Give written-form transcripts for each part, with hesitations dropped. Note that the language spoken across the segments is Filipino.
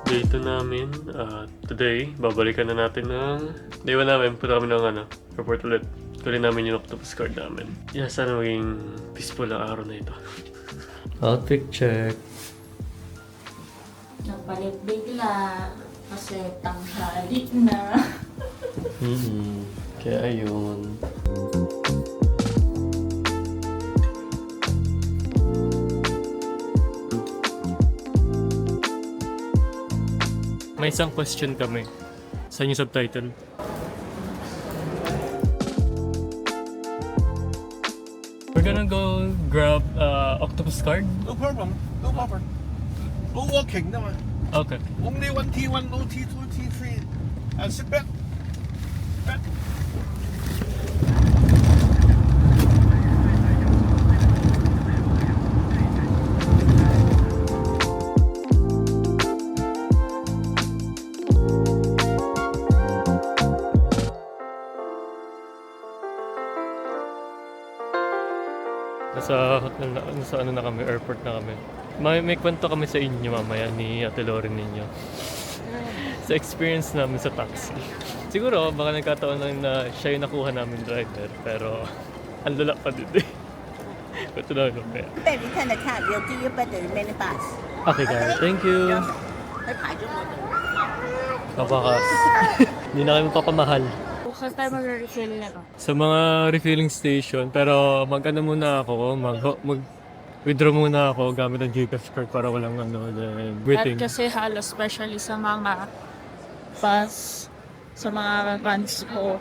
Day 2 namin. Today, babalikan na natin ng... Day 1 namin, punta kami ng airport ulit. Kunin namin yung octopus card namin. Yeah, sana maging peaceful ang araw na ito. Outfit check. Napalit bigla kasi tanghali na. Kaya ayun. May isang question kami. Saan yung subtitle? We're gonna go grab octopus card. No problem. No problem. No walking, no. Okay. Only one T1, no T2, T3. And sit back. Back. Nasa ano na kami, airport na kami. May kwento kami sa inyo mamaya ni Ate Loren ninyo. Sa experience namin sa taxi. Siguro, baka nagkataon lang na siya yung nakuha namin driver. Pero, ang lala pa din eh. Kwento na mamaya. 带你看的看，有第一班的 mini bus， Okay guys, thank you! 会排中国的。 Kapakas. Hindi na kayo magpapamahal. Bukas tayo mag-refill na to. Sa mga refilling station, pero mag-ano muna ako, mag-withdraw muna ako gamit ang Gcash card para walang then At waiting. kasi halos especially sa mga bus, sa mga runs ko,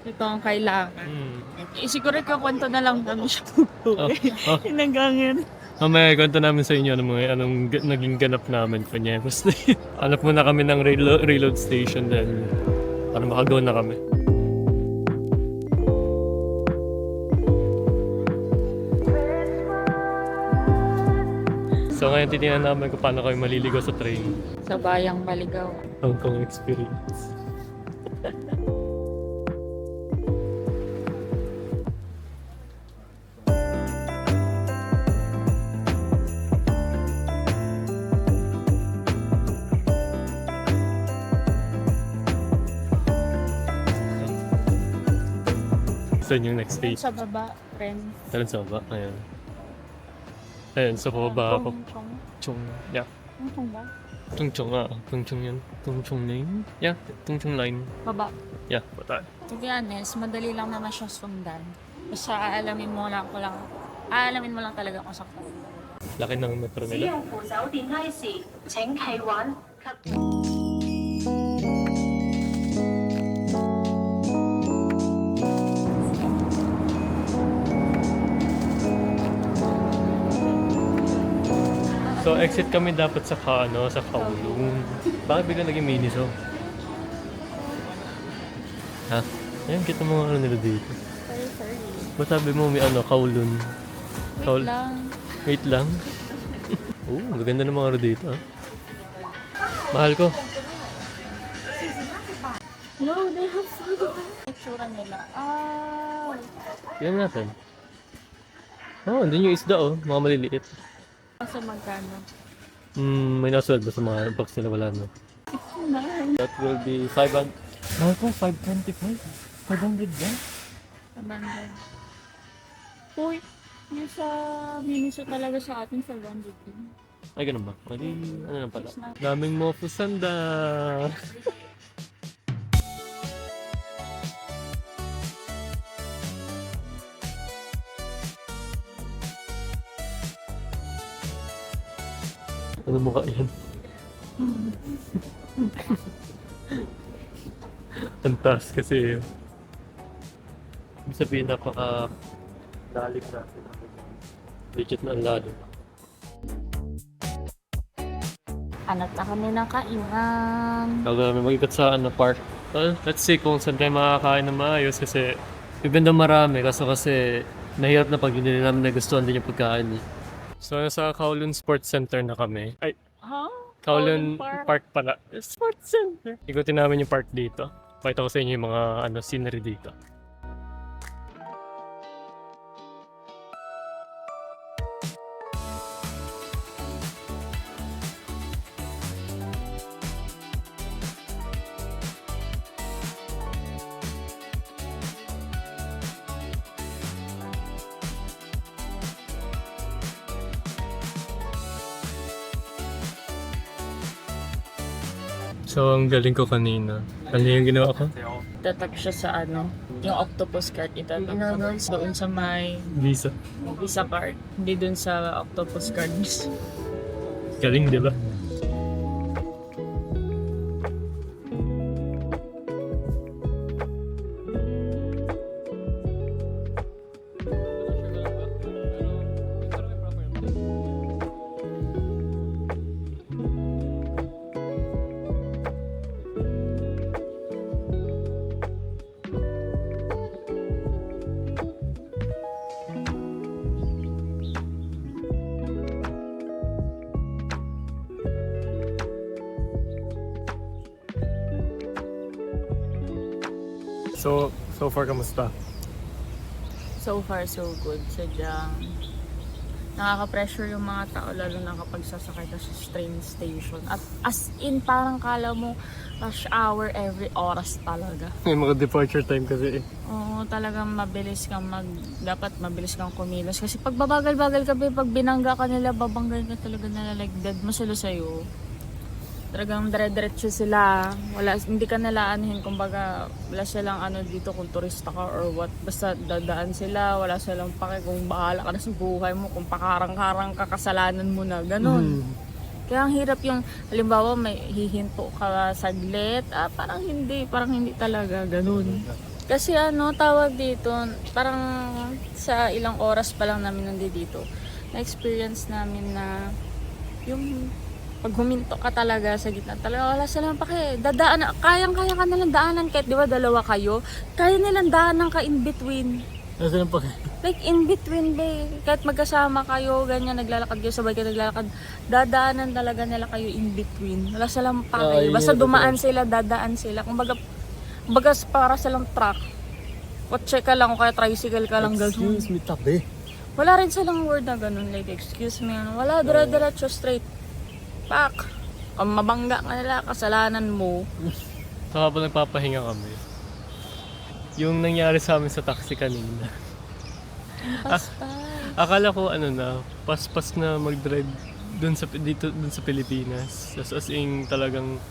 ito ang kailangan. Siguro kwento na lang namin siya tutuloy. Hinangangin. Mamaya kwento namin sa inyo anong naging ganap namin kanya. Basta hanap muna kami ng reload station then para makagawa na kami. So ngayon titingnan namin kung paano kayo maliligaw sa train. Sa bayang maligaw. Hong Kong experience. Saan yung next stage? Sa baba, friend. Talon sa baba. Ayan. Ayan, sa baba ako. Chong. Chung. Yeah. Chong ba? Tungchong Tungchong yan. Tungchong lane? Yeah. Tungchong line. Baba. Yeah. Bata. To be honest, madali lang naman siya sundan. Basta aalamin mo lang talaga kung sakto. Laki ng metro nila. 使用扶手電梯時，請企穩及 So exit kami dapat sa sa Kowloon. Bakit bigla naging Miniso? Ha? Ayan, kita mo ano nila dito. Sorry. Ba't sabi mo may Kowloon? Wait lang. Wait lang. Maganda ng mga dito ah. Mahal ko. No, they have food. Itsura nila. Yan natin. Andun yung isda mga maliliit. Kasi magkano? May nasweldo sa mga box nila wala no. That will be 500. Mahal ko, 525. 500 ba? Abandon. Uy, yung sa Miniso talaga sa atin sa Bandit. Ay, ganun ba? Ano na pala? Daming mo pusanda. Ano mukha yan? Ang taas kasi. Ibig sabihin lalim natin. Legit na ang lalim. Hanap na kami ng kainan. Bago namin mag-ikot sa park. Well, let's see kung saan tayo makakain na maayos kasi even though marami kasi nahirap na pag hindi namin nagustuhan din yung pagkain. So nasa Kowloon Sports Center na kami. Ay, Kowloon Park pala. Sports Center. Ikutin namin yung park dito. Pakita ko sa inyo yung mga scenery dito. So, ang galing ko kanina. Ano yung ginawa ko? Itatag siya sa ano, yung octopus card itatag doon sa may Visa. Visa card, hindi doon sa octopus card. Galing, di ba? So far, kamusta? So far, so good. Sadyang nakaka-pressure yung mga tao, lalo na kapag sasakay ka sa train station. At as in, parang kala mo rush hour every oras talaga. May mga departure time kasi eh. Oo, talagang dapat mabilis kang kumilos. Kasi pag babagal-bagal ka, pag binangga ka nila, babanggal ka talaga nila, like dead mo sila sa'yo. Talagang dire-diretso sila. Hindi ka nila anuhin, kumbaga wala silang ano dito kung turista ka or what. Basta dadaan sila, wala silang pake kung bahala ka na sa buhay mo, kung pakarang-karang ka, kasalanan mo na, ganun. Kaya ang hirap yung, halimbawa may hihinto ka saglit, parang hindi talaga, ganun. Kasi ano, tawag dito, parang sa ilang oras pa lang namin nandito, na-experience namin na yung pag huminto ka talaga sa gitna, talaga wala silang pake. Kayang-kaya ka nilang daanan kahit di ba dalawa kayo, kaya nilang daanan ka in between. Nasa lang pake? Like in between be, kahit magkasama kayo, ganyan, naglalakad kayo, sabay kayo naglalakad, dadaanan talaga nila kayo in between. Wala silang pake. Basta dumaan sila, dadaan sila. Kumbaga para silang truck. Kotse ka lang o kaya tricycle ka lang. Excuse me, tabi. Wala rin silang word na ganun, like excuse me. Wala, dire-diretso straight. Pak! Ang mabangga ka nila, kasalanan mo. So habang nagpapahinga kami, yung nangyari sa amin sa taxi kanina. Akala ko paspas na mag-drive dun sa Pilipinas. As in talagang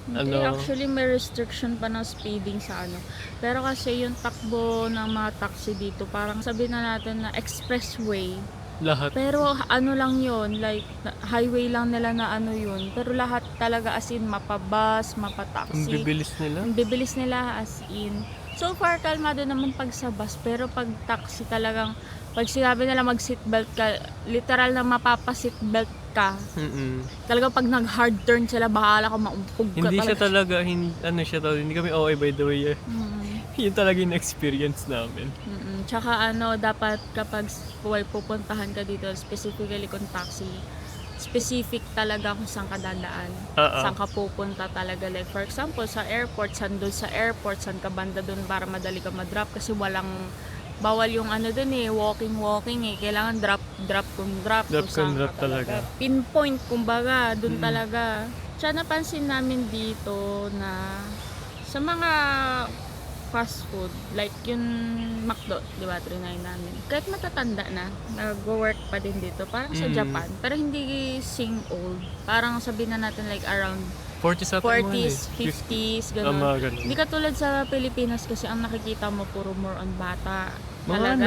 Hindi, actually may restriction pa ng speeding sa ano. Pero kasi yung takbo ng mga taxi dito, parang sabihin na natin na expressway. lahat. Pero ano lang yun, like highway lang nila na ano yun. Pero lahat talaga as in mapabus, Ang mapataxi. bibilis nila. Ang bibilis nila as in. So far kalmado naman pag sa bus, pero pag taxi talagang pag sinabi nila mag seatbelt ka, literal na mapapaseatbelt ka. Talagang pag nag hard turn sila, bahala ka maumpog ka Hindi talaga. siya talaga, hindi kami okay by the way. Yun talaga yung experience namin. Tsaka dapat kapag pupuntahan ka dito, specifically kung taxi, specific talaga kung saan ka dadaan. Saan ka pupunta talaga. Like for example, sa airport, saan saan ka banda doon para madali ka madrop kasi bawal yung doon walking kailangan drop kung drop talaga. Pinpoint kumbaga doon talaga. Tsaka napansin namin dito na sa mga fast food, like yung McDo, di ba, trinay namin. Kahit matatanda na, nag-work pa din dito, parang sa Japan, pero hindi sing old. Parang sabihin na natin like around 40s, 50s, gano'n. Hindi katulad sa Pilipinas kasi ang nakikita mo puro more on bata. Mga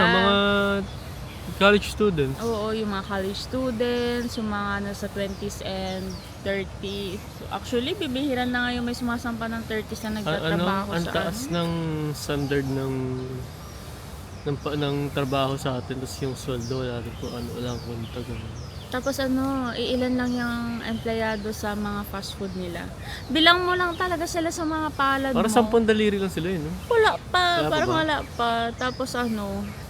college students. Oo, yung mga college students, yung mga nasa 20s and 30s. Actually, bibihiran na nga yung may sumasampa ng 30s na nagtatrabaho Ang taas ng standard ng trabaho sa atin, tapos yung sweldo natin kung walang kwenta ganun. Tapos iilan lang yung empleyado sa mga fast food nila. Bilang mo lang talaga sila sa mga palad Para mo. 10 daliri lang sila no? Wala pa, Wala pa parang ba? wala pa. Tapos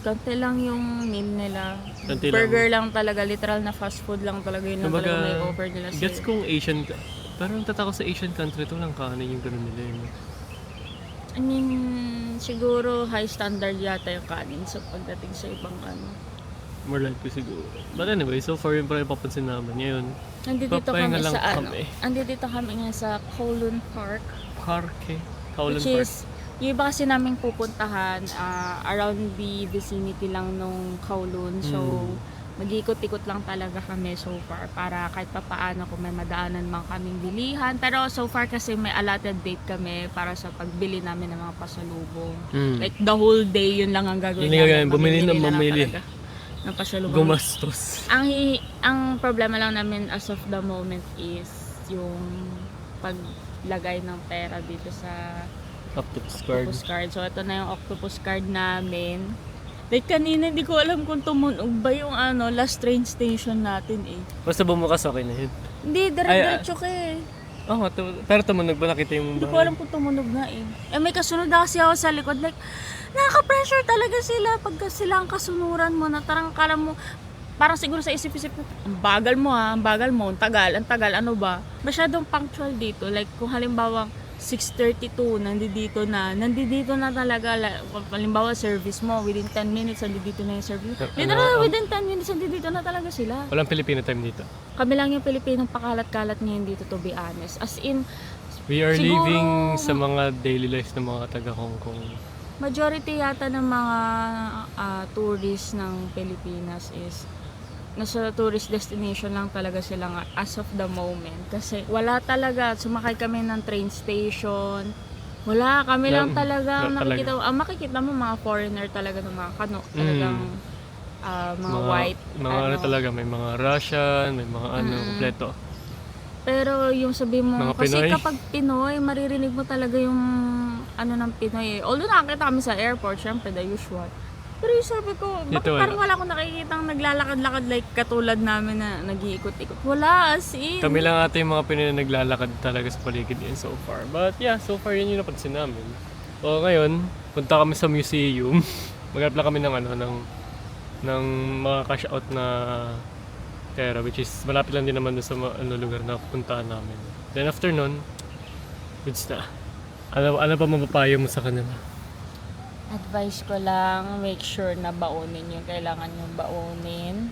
kante lang yung meal nila. Konti Burger lang talaga, literal na fast food lang talaga yun lang talaga may offer nila sa'yo. Gets kong Asian pero ang tatako sa Asian country to lang kanin yung ganun nila yun. I mean, siguro high standard yata yung kanin so pagdating sa ibang More likely siguro. But anyway, so far yun pa rin papansin namin. Ngayon, Nandito papahinga kami lang sa kami. Andito kami nga sa Kowloon Park. Kowloon Which Park. is, yung iba kasi namin pupuntahan around the vicinity lang nung Kowloon. So, mag-ikot-ikot lang talaga kami so far para kahit papaano kung may madaanan man kaming bilihan. Pero so far kasi may allotted date kami para sa pagbili namin ng mga pasalubong. Like the whole day yun lang ang gagawin Yun yung gagawin, namin. bumili Mamimili ng na lang mamili. talaga ng pasalubong. Gumastos. Ang problema lang namin as of the moment is yung paglagay ng pera dito sa Octopus card. octopus card. So ito na yung octopus card namin. Like kanina hindi ko alam kung tumunog ba yung last train station natin eh. Basta bumukas, okay na yun. Hindi, dire-diretso ka eh. Oo, pero tumunog ba? Nakita yung Hindi ko alam kung tumunog nga eh. May kasunod na kasi ako sa likod. Like, nakaka-pressure talaga sila pagka sila ang kasunuran mo na tarang kala mo, parang siguro sa isip-isip mo, ang bagal mo ang tagal, ano ba? Masyadong punctual dito. Like, kung halimbawa 6:32, nandito na talaga. Halimbawa, service mo, within 10 minutes, nandito na yung service. Literal, within 10 minutes, nandito na talaga sila. Walang Filipino time dito. Kami lang yung Pilipinong pakalat-kalat ngayon dito, to be honest. As in, We are siguro, living sa mga daily lives ng mga taga Hong Kong. majority yata ng mga tourists ng Pilipinas is nasa tourist destination lang talaga sila nga as of the moment. Kasi wala talaga, sumakay kami ng train station. Wala, kami lang talaga wala nakikita. Makikita mo mga foreigner talaga ng mga kano. Talagang mga white. Mga talaga, may mga Russian, may mga kompleto. Pero yung sabi mo, Mga kasi Pinoy. kapag Pinoy, maririnig mo talaga yung ng Pinoy. Although nakakita kami sa airport, syempre the usual. Pero yung sabi ko, bakit Dito parang wala akong nakikitang naglalakad-lakad like katulad namin na nag-iikot-ikot. Wala, as in. Kami lang ata yung mga Pinoy na naglalakad talaga sa paligid din so far. But yeah, so far yun yung napansin namin. O ngayon, punta kami sa museum. Maghanap lang kami ng mga cash out na pera, which is malapit lang din naman doon sa lugar na puntaan namin. Then after nun, goods na. Ano pa mapapayo mo sa kanila? Advice ko lang, make sure na baonin yung kailangan yung baonin.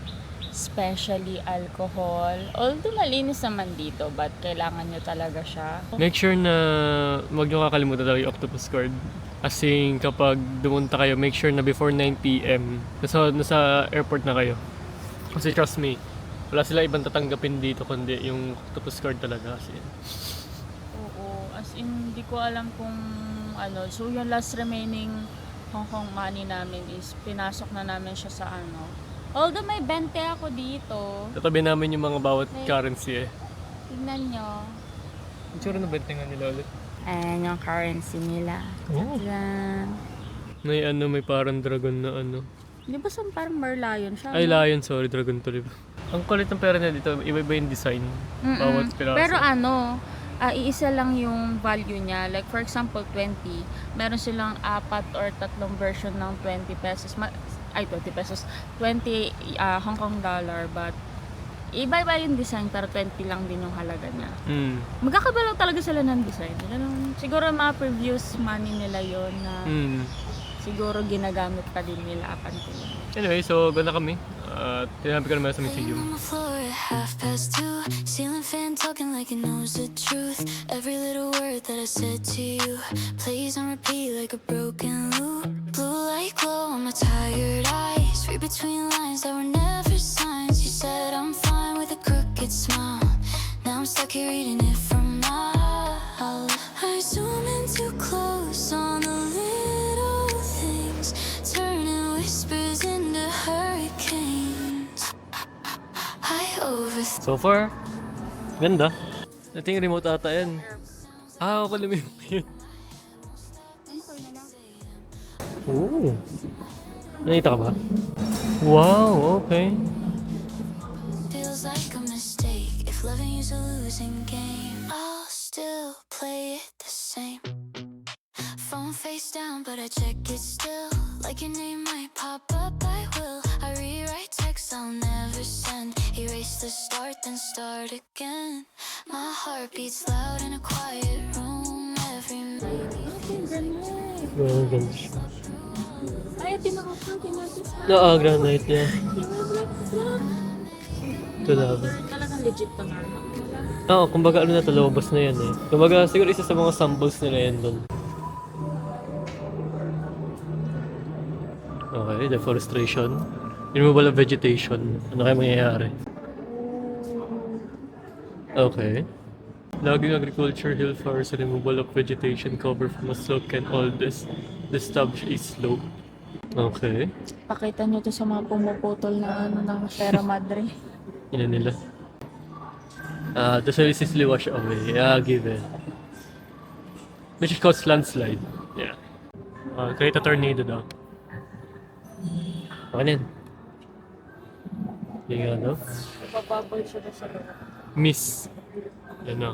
Especially alcohol. Although malinis naman dito, but kailangan nyo talaga siya. Make sure na huwag nyo kakalimutan talaga yung octopus card. As in, kapag dumunta kayo, make sure na before 9 PM, nasa airport na kayo. Kasi trust me, wala sila ibang tatanggapin dito kundi yung octopus card talaga. As in. Oo, as in, hindi ko alam kung so yung last remaining Hong Kong money namin is pinasok na namin siya sa Although may 20 ako dito. Tatabi namin yung mga bawat currency eh. Tignan nyo. Ang tsura na bentingan nila ulit. Ayan yung currency nila. Oh. Tadaan. May parang dragon na Di ba parang merlion siya? Ay, no? lion, sorry, dragon tuloy. Ang kulit ng pera na dito, iba-iba yung design. Bawat piraso. Pero iisa lang yung value niya. Like for example, 20. Meron silang 4 or 3 version ng 20 pesos. 20 pesos. 20 Hong Kong dollar. But iba-iba yung design pero 20 lang din yung halaga niya. Magkakaba lang talaga sila ng design. Siguro mga previous money nila yon na siguro ginagamit pa din nila up until now. Anyway, so ganda kami. Tinabi ko naman sa museum. On the floor at 2:30, ceiling fan talking like it knows the truth. Every little word that I said to you plays on repeat like a broken loop. Blue light glow on my tired eyes. Read between lines that were never signs. You said I'm fine with a crooked smile. Now I'm stuck here reading it from miles. I zoom in too close on the little things, turning whispers into hurricanes. So far, ganda. Nating remote ata yan. Ako pala may yun. Oo. Nakita ka ba? Wow, okay. Feels like a mistake. If loving you's a losing game, I'll still play it the same. Phone face down, but I check it still. Like your name might pop up, I will. I rewrite texts I'll never send. Erase the start, then start again. My heart beats loud in a quiet room. Every night. Wow, ganda siya. Ay, pinaka-party natin sa Granite niya. Ito na ba? talagang legit to na. Oo, kumbaga na ito, lumabas na yan eh. Kumbaga siguro isa sa mga samples nila yan doon. Okay, deforestation. Removal of vegetation. Ano kaya mangyayari? Okay. Logging agriculture, hill forest, removal of vegetation cover from a slope can all this establish a slope. Okay. Pakita nyo to sa mga pumuputol ng Sierra Madre. Yun na nila. The soil is easily washed away. Given. Which is called landslide. Yeah. Create a tornado daw. Okay na yan. Yung ano? Ipapabol siya sa loob. Miss. Yan na.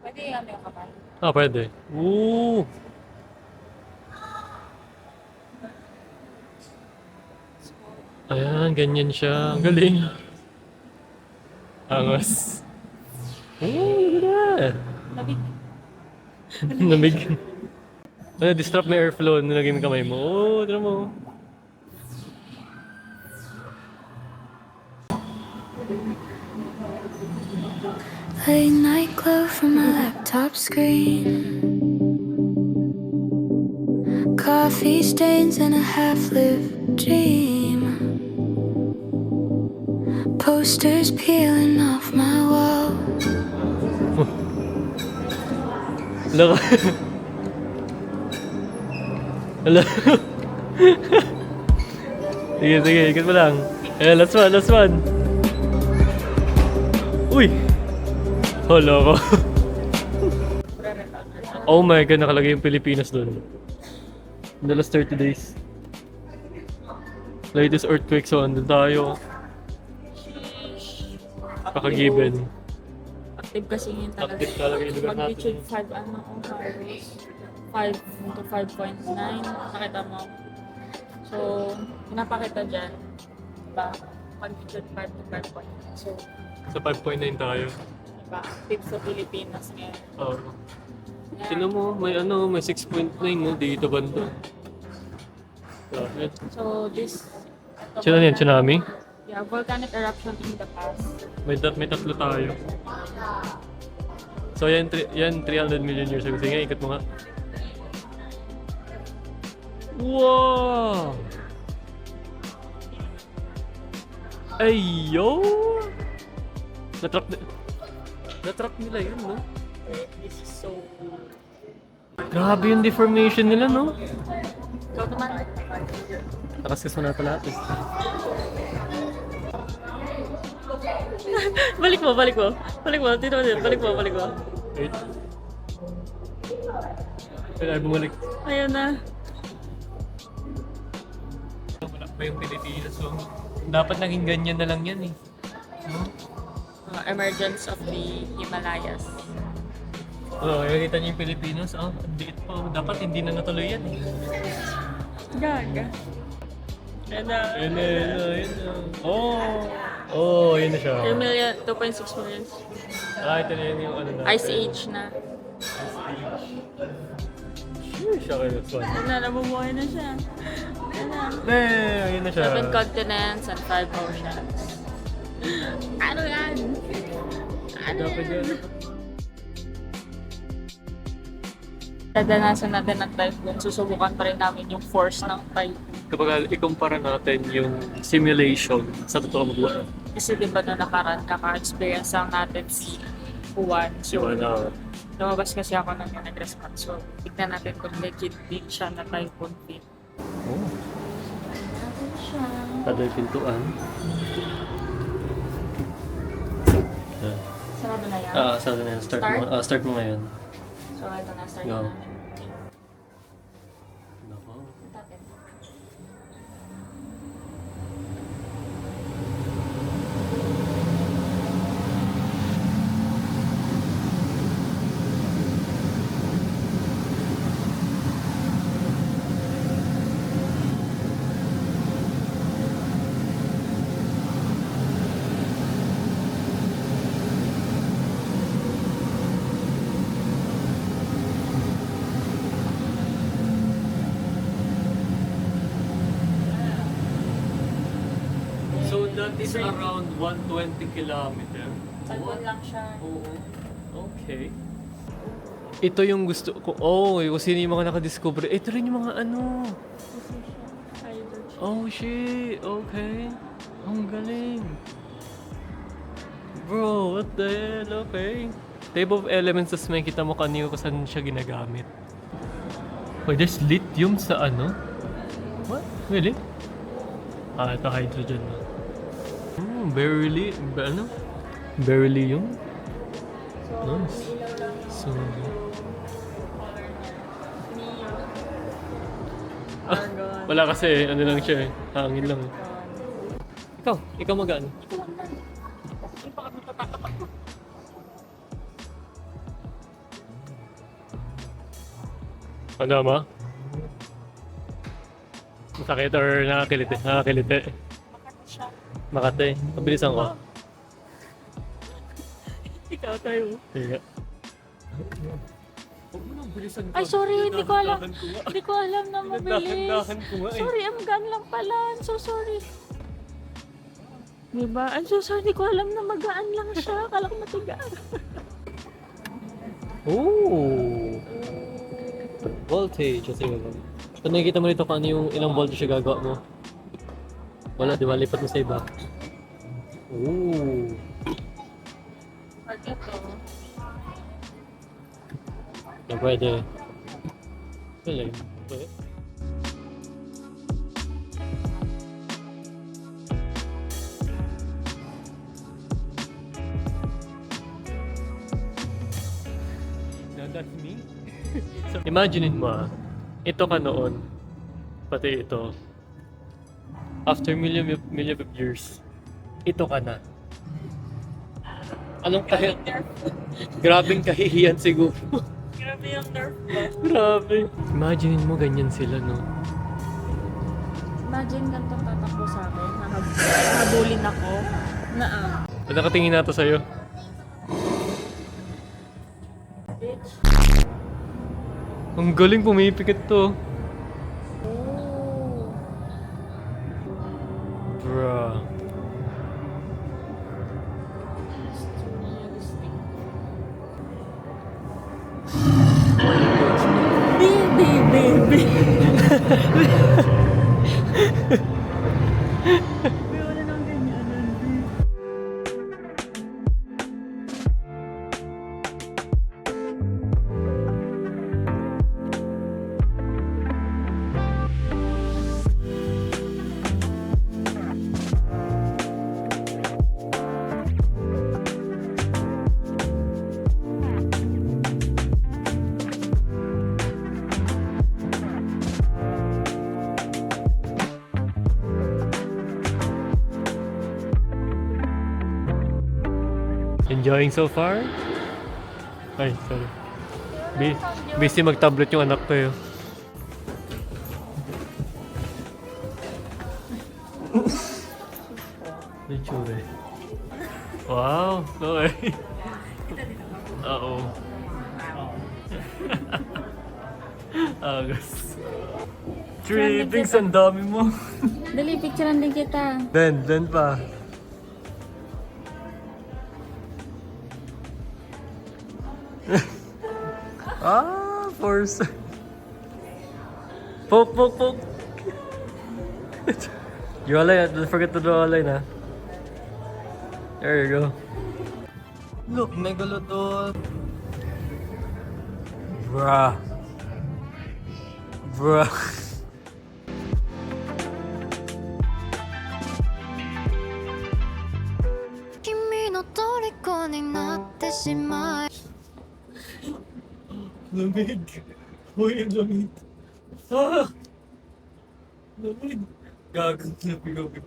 Pwede yung yung kapal. Pwede. Ooh! Ayan, ganyan siya. Ang galing. Angas. Look at that. Labig. Namig. Disrupt may airflow. Nilagay mo kamay mo. Tira mo. Late night glow from my laptop screen. Coffee stains and a half-lived dream. Posters peeling off my wall. Hala ka. Hala. Sige, ikot mo lang. Last one. Uy! Hala ko. Oh my God, nakalagay yung Pilipinas doon. In the last 30 days. Latest earthquake, so andun tayo. Kakagiven. Active kasi yun talaga. Active talaga yung lugar natin. Magnitude 5, ano kung 5 to 5.9. Nakita mo. So, pinapakita dyan. Diba? Magnitude 5 to 5.9. So, Sa 5.9 tayo. diba? Active sa Pilipinas ngayon. Oo. Tingnan mo, may 6.9 no, dito banda. Bakit? So, this... Ano yan, tsunami? Yeah, volcanic eruption in the past. May tatlo tayo. So yan 300 million years ago. Sige nga, ikot mo nga. Wow! Ayo! Natrap nila yun, no? This is so cool. Grabe yung deformation nila, no? Ikaw naman. Nakaskas mo na ito lahat, eh. Balik mo. Dito, balik mo. Wait. Ay, bumalik. Ayun na. Wala pa yung Pilipinas, so dapat naging ganyan na lang yan, eh. Emergence of the Himalayas. Nakita niyo yung Pilipinas, ang liit pa. Dapat hindi na natuloy yan, eh. Gaga. And Ayun na. Oh, yun na siya. 3 million, 2.6 million. Ito na yun yung ano na. Ice Age na. Siya kayo, this one. Ayun na, nabubuhay na siya. Ayun na. Ayun na siya. 7 continents and 5 oceans. Ano yan? Dapat yan. Dadanasan natin ng typhoon. Susubukan pa rin namin yung force ng typhoon. Kapag ikumpara natin yung simulation sa totoong buhay. Kasi di ba na nakaraan, kaka-experience lang natin si Juan. So, lumabas kasi ako ng nag-response. So, tignan natin kung legit din siya na typhoon fit. Oh, Natin siya. tadoy pintuan. Sarado na yan. Sarado na yan. Start? Start mo ngayon. So, ito na. Start Go. na namin. Nako. Natin. So that is around 120 kilometer. Typhoon lang siya. Oo. Okay. Ito yung gusto ko. Oh, kung sino yung mga nakadiscover. Ito rin yung mga ano. Oh shit, okay. Ang galing. Bro, what the hell, okay. Table of elements, tas may kita mo kanino kung saan siya ginagamit. Wait, there's lithium sa ano? What? Really? Ah, ito hydrogen na. Beryllium, ano? Beryllium? Nice. So, wala kasi, ano lang siya eh. Hangin lang eh. Ikaw mag-ano? Ano ma? Masakit or nakakiliti? Nakakiliti. Makate. Pabilisan ko. Ikaw tayo. Sige. Ay, sorry, hindi ko alam. Hindi ko alam na mabilis. Dahan-dahan ko nga eh. Sorry, ang gaan lang pala. I'm so sorry. Diba? I'm so sorry, hindi ko alam na magaan lang siya. Akala ko matigaan. Ooh! Voltage. Kasi kung nakikita mo nito kung ano yung ilang voltage siya gagawa mo. Wala, di ba? Lipat mo sa iba. Ooh! Pag ito, Na pwede. Galing. Okay. Now that's me. So, imaginein mo ito ka noon, pati ito. After million of years, ito ka na. Anong grabing kahihiyan siguro. grabe yung nerve ko. Grabe. Imaginein mo ganyan sila, no? Imagine ganito tatakbo sa akin. Nakabulin ako. Nakatingin na to sa'yo. Bitch. Ang galing pumipikit to. Oh. Bruh. Baby. Wala nang ganyan. Enjoying so far? Ay, sorry. Busy mag-tablet yung anak ko yun. Nature. Wow! Okay. Oo. Agos. Trippings, ang dami mo. Dali, picturean din kita. Ben pa. Force. Poke. Draw a line, don't forget to draw a line, ha. There you go. Look, Megalodon. Bruh. Kimi no toriko ni natte shimai. Lamig. Uy, ang lamig. Ah! Lamig. Gagang lamig.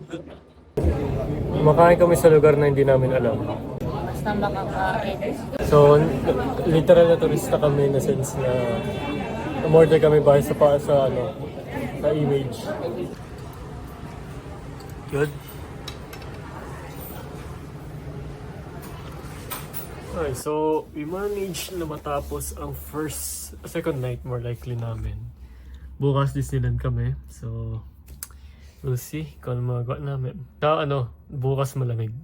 Makain kami sa lugar na hindi namin alam. Basta makakain. So, literal na turista kami na sense na umorder kami base sa image. Good. Okay, so we managed na matapos ang second night more likely namin. Bukas Disneyland kami, so we'll see kung ano magagawa namin. Bukas malamig.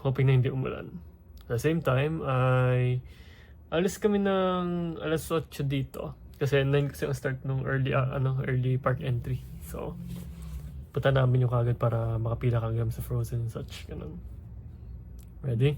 Hoping na hindi umulan. At the same time, I Alis kami ng alas 8 dito. Kasi 9 kasi ang start nung early park entry. So, punta namin yung kagad para makapila kagad sa Frozen and such. Ganun. Ready?